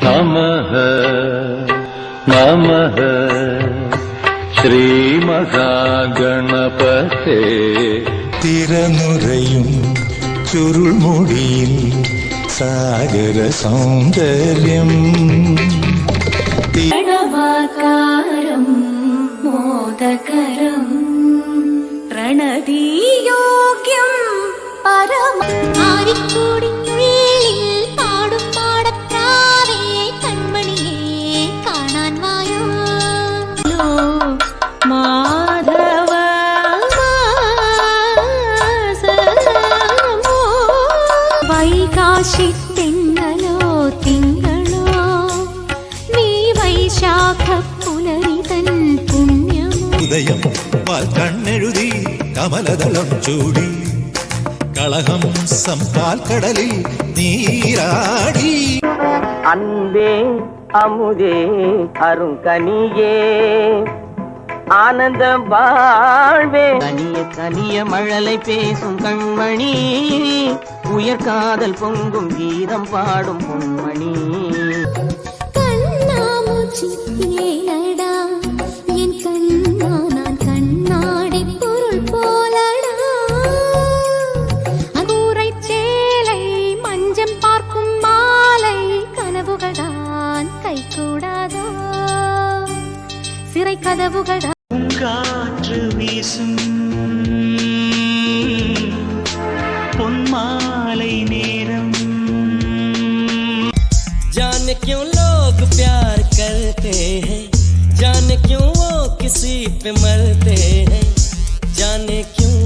നമഃ നമഃ ശ്രീമഹാഗണപതേ. തിരനുറയും ചുരുൾമുടിയിൽ സാഗര സൗന്ദര്യം. പ്രണവാകാരം മോദകരം പ്രണതിയോഗ്യം പരമ ആരിക്കൂടിനുള്ളിൽ പാടും പാടത്താവേ കൺമണിയെ കാണാൻ വായോ മാധവ വൈകാശി തിങ്കളോ തിങ്കളോ നീ വൈശാഖ പുലരിതൻ പുണ്യമോ. ഉദയം കണ്ണെഴുതി കമലദളം ചൂടി കളഹം സംപാൽക്കടലിൽ നീരാടി. அன்பே அமுதே அருங்கனியே ஆனந்த வாழ்வே கனிய கனிய மழலை பேசும் கண்மணி உயர்காதல் பொங்கும் கீதம் பாடும் பொன்மணி. கண்ணாமூச்சி ஏனடா என் கண்ணா நான் கண்ணாடி பொருள் போலடா அங்கூரை சேலை மஞ்சம் பார்க்கும் மாலை கனவுகள்தான் கை கூடாதோ சிறை கதவுகள் காற்று வீசும் பொன்மாலை நேரம். जाने क्यों लोग प्यार करते हैं, जाने क्यों वो किसी पे मरते हैं, जाने क्यों